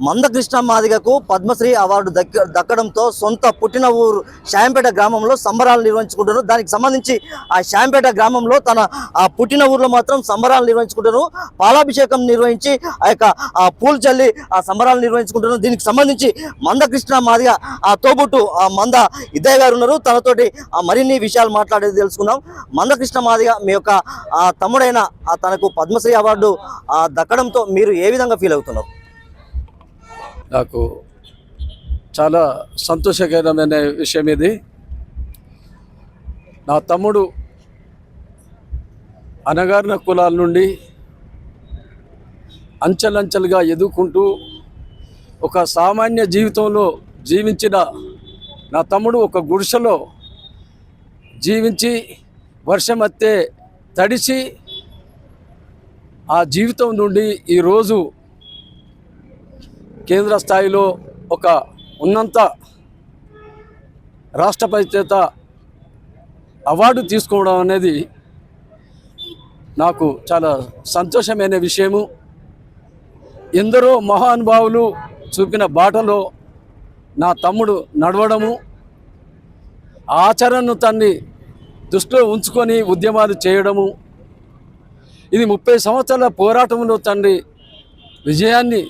Mandakrishna మాదిగకు Padmashri award దక్కడంతో సొంత పుట్టిన ఊరు శాంపేట గ్రామంలో సంబరాలు నిర్వహించుకుంటారు. దానికి సంబంధించి ఆ శాంపేట గ్రామంలో తన పుట్టిన ఊర్లో మాత్రం సంబరాలు నిర్వహించుకుంటారు. పాలాభిషేకం నిర్వహించి ఆ యొక్క పూలు చల్లి ఆ సంబరాలు నిర్వహించుకుంటారు. దీనికి సంబంధించి మందకృష్ణ మాదిగ తోబుట్టు మంద ఇద్దయ్య గారు ఉన్నారు. తనతోటి మరిన్ని విషయాలు మాట్లాడేది తెలుసుకుందాం. మందకృష్ణ మాదిగ మీ యొక్క తమ్ముడైన తనకు పద్మశ్రీ అవార్డు దక్కడంతో మీరు ఏ విధంగా ఫీల్ అవుతున్నారు? నాకు చాలా సంతోషకరమైన విషయం ఇది. నా తమ్ముడు అణగారిన కులాల నుండి అంచెలంచెలుగా ఎదుర్కొంటూ ఒక సామాన్య జీవితంలో జీవించిన నా తమ్ముడు ఒక గుడిసెలో జీవించి వర్షం వస్తే తడిసి ఆ జీవితం నుండి ఈరోజు కేంద్ర స్థాయిలో ఒక ఉన్నత రాష్ట్రపతి చేత అవార్డు తీసుకోవడం అనేది నాకు చాలా సంతోషమైన విషయము. ఎందరో మహానుభావులు చూపిన బాటలో నా తమ్ముడు నడవడము, ఆచరణను తన్ని దృష్టిలో ఉంచుకొని ఉద్యమాలు చేయడము, ఇది 30 సంవత్సరాల పోరాటంలో తండ్రి విజయాన్ని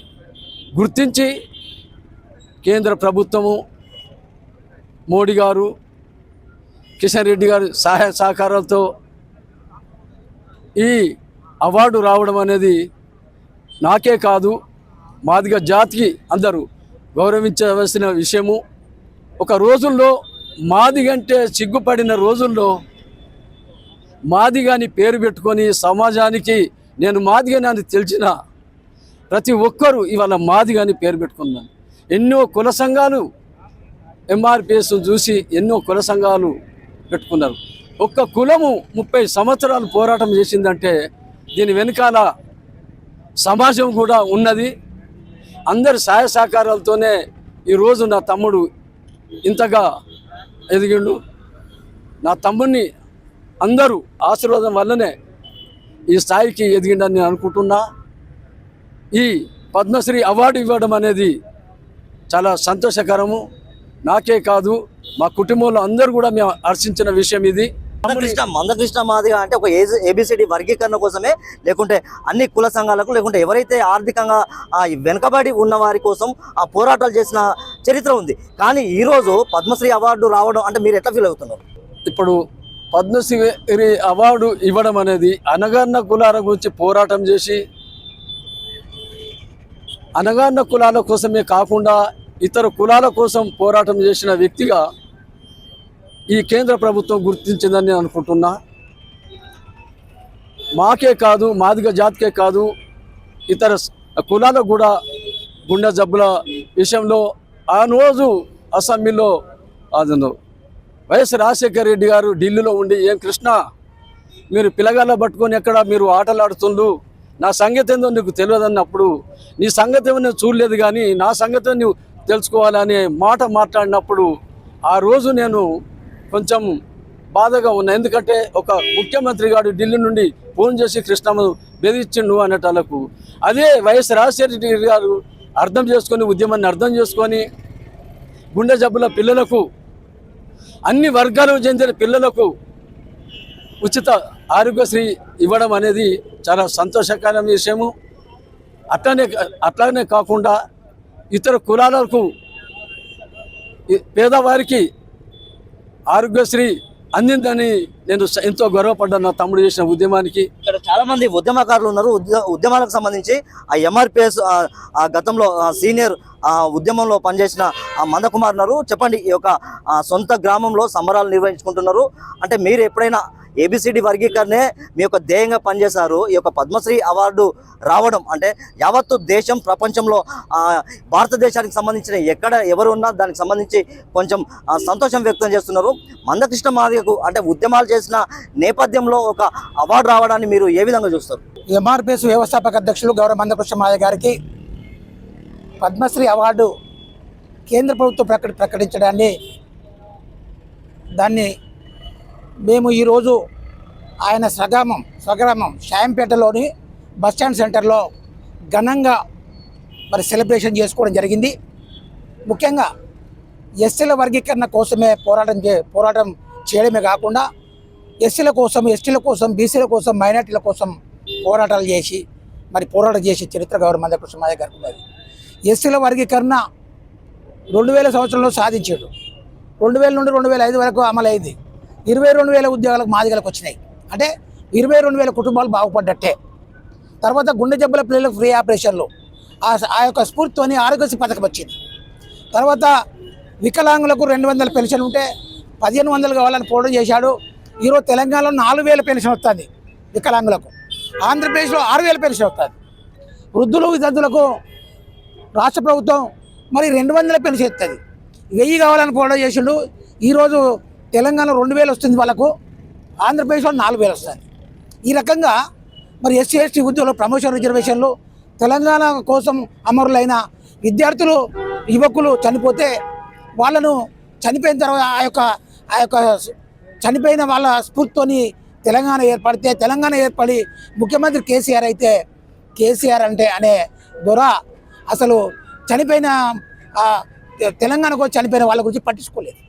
గుర్తించి కేంద్ర ప్రభుత్వము, మోడీ గారు, కిషన్ రెడ్డి గారు సహాయ సహకారాలతో ఈ అవార్డు రావడం అనేది నాకే కాదు మాదిగ జాతికి అందరూ గౌరవించవలసిన విషయము. ఒక రోజుల్లో మాదిగంటే సిగ్గుపడిన రోజుల్లో మాదిగాని పేరు పెట్టుకొని సమాజానికి నేను మాదిగని తెలిసిన ప్రతి ఒక్కరూ ఇవాళ మాదిగాని పేరు పెట్టుకున్నాను. ఎన్నో కుల సంఘాలు ఎంఆర్పిఎస్ చూసి ఎన్నో కుల సంఘాలు పెట్టుకున్నారు. ఒక్క కులము 30 సంవత్సరాలు పోరాటం చేసిందంటే దీని వెనకాల సమాజం కూడా ఉన్నది. అందరి సహాయ సహకారాలతోనే ఈరోజు నా తమ్ముడు ఇంతగా ఎదిగిండు. నా తమ్ముడిని అందరూ ఆశీర్వాదం వల్లనే ఈ స్థాయికి ఎదిగిండని నేను అనుకుంటున్నా. ఈ పద్మశ్రీ అవార్డు ఇవ్వడం అనేది చాలా సంతోషకరము. నాకే కాదు మా కుటుంబంలో అందరూ కూడా మేము హర్షించిన విషయం ఇది. మందకృష్ణ మాదిగ అంటే ఒక ఏబిసిడి వర్గీకరణ కోసమే, లేకుంటే అన్ని కుల సంఘాలకు, లేకుంటే ఎవరైతే ఆర్థికంగా వెనుకబడి ఉన్న వారి కోసం ఆ పోరాటాలు చేసిన చరిత్ర ఉంది. కానీ ఈరోజు పద్మశ్రీ అవార్డు రావడం అంటే మీరు ఎట్లా ఫీల్ అవుతున్నారు? ఇప్పుడు పద్మశ్రీ అవార్డు ఇవ్వడం అనేది అణగారిన కులాల గురించి పోరాటం చేసి అణగారిన కులాల కోసమే కాకుండా ఇతర కులాల కోసం పోరాటం చేసిన వ్యక్తిగా ఈ కేంద్ర ప్రభుత్వం గుర్తించిందని నేను అనుకుంటున్నా. మాకే కాదు, మాదిగ జాతికే కాదు, ఇతర కులాలకు కూడా గుండె జబ్బుల విషయంలో ఆ రోజు అసెంబ్లీలో వైఎస్ రాజశేఖర రెడ్డి గారు ఢిల్లీలో ఉండి, ఏం కృష్ణ మీరు పిల్లగాళ్ళ పట్టుకొని ఎక్కడ మీరు ఆటలాడుతుండ్రు, నా సంగతి ఏందో నీకు తెలియదు అన్నప్పుడు, నీ సంగతి ఏమో నేను చూడలేదు కానీ నా సంగతి నువ్వు తెలుసుకోవాలనే మాట మాట్లాడినప్పుడు ఆ రోజు నేను కొంచెం బాధగా ఉన్నా. ఎందుకంటే ఒక ముఖ్యమంత్రి గారు ఢిల్లీ నుండి ఫోన్ చేసి కృష్ణమ్మను బెదిరించిండు అనేటాలకు, అదే వైఎస్ రాజశేఖర రెడ్డి గారు అర్థం చేసుకొని ఉద్యమాన్ని అర్థం చేసుకొని గుండె జబ్బుల పిల్లలకు, అన్ని వర్గాలకు చెందిన పిల్లలకు ఉచిత ఆరోగ్యశ్రీ ఇవ్వడం అనేది చాలా సంతోషకరమైన విషయము. అట్లానే కాకుండా ఇతర కులాలకు, పేదవారికి ఆరోగ్యశ్రీ అందిందని నేను ఎంతో గర్వపడ్డాను నా తమ్ముడు చేసిన ఉద్యమానికి. ఇక్కడ చాలా మంది ఉద్యమకారులు ఉన్నారు. ఉద్యమాలకు సంబంధించి ఆ ఎంఆర్పిఎస్ గతంలో సీనియర్ ఉద్యమంలో పనిచేసిన మందకుమార్ ఉన్నారు. చెప్పండి, ఈ యొక్క సొంత గ్రామంలో సంబరాలు నిర్వహించుకుంటున్నారు అంటే మీరు ఎప్పుడైనా ఏబిసిడి వర్గీకరణే మీ యొక్క ధ్యేయంగా పనిచేశారు. ఈ యొక్క పద్మశ్రీ అవార్డు రావడం అంటే యావత్తు దేశం, ప్రపంచంలో భారతదేశానికి సంబంధించిన ఎక్కడ ఎవరు ఉన్నా దానికి సంబంధించి కొంచెం సంతోషం వ్యక్తం చేస్తున్నారు. మందకృష్ణ మాదిగకు అంటే ఉద్యమాలు చేసిన నేపథ్యంలో ఒక అవార్డు రావడాన్ని మీరు ఏ విధంగా చూస్తారు? ఎంఆర్పిఎస్ వ్యవస్థాపక అధ్యక్షులు గౌరవ మందకృష్ణ మాదిగ గారికి పద్మశ్రీ అవార్డు కేంద్ర ప్రభుత్వం ప్రకటించడాన్ని దాన్ని మేము ఈరోజు ఆయన స్వగ్రామం శాంపేటలోని బస్టాండ్ సెంటర్లో ఘనంగా మరి సెలబ్రేషన్ చేసుకోవడం జరిగింది. ముఖ్యంగా ఎస్సీల వర్గీకరణ కోసమే పోరాటం చేయడమే కాకుండా ఎస్సీల కోసం, ఎస్టీల కోసం, బీసీల కోసం, మైనార్టీల కోసం పోరాటం చేసి చరిత్ర గౌరవ మందకృష్ణ మాదిగ గారికి ఉన్నది. ఎస్సీల వర్గీకరణ 2000 సంవత్సరంలో సాధించాడు. 2000 నుండి 2005 వరకు అమలైంది. 22,000 ఉద్యోగాలకు మాదిగలకు వచ్చినాయి. అంటే 22,000 కుటుంబాలు బాగుపడ్డట్టే. తర్వాత గుండె జబ్బుల పిల్లలకు ఫ్రీ ఆపరేషన్లు, ఆ యొక్క స్ఫూర్తితోని ఆరోగ్యశ్రీ పథకం వచ్చింది. తర్వాత వికలాంగులకు 200 పెన్షన్ ఉంటే 1500 కావాలని పోరాటం చేశాడు. ఈరోజు తెలంగాణలో 4000 పెన్షన్ వస్తుంది వికలాంగులకు, ఆంధ్రప్రదేశ్లో 6000 పెన్షన్ వస్తుంది. వృద్ధులు విద్యార్థులకు రాష్ట్ర ప్రభుత్వం మరి 200 పెన్షన్ ఇస్తుంది. 1000 కావాలని పోరాటం చేసిండు. ఈరోజు తెలంగాణలో 2000 వస్తుంది వాళ్ళకు, ఆంధ్రప్రదేశ్లో 4000 వస్తుంది. ఈ రకంగా మరి ఎస్సీ ఎస్టీ ఉద్యోగులు ప్రమోషన్ రిజర్వేషన్లు, తెలంగాణ కోసం అమరులైన విద్యార్థులు యువకులు చనిపోతే వాళ్ళను చనిపోయిన తర్వాత ఆ యొక్క చనిపోయిన వాళ్ళ స్ఫూర్తితోని తెలంగాణ ఏర్పడి ముఖ్యమంత్రి కేసీఆర్ అయితే కేసీఆర్ అనే దొర అసలు చనిపోయిన తెలంగాణ కోసం చనిపోయిన వాళ్ళ గురించి పట్టించుకోలేదు.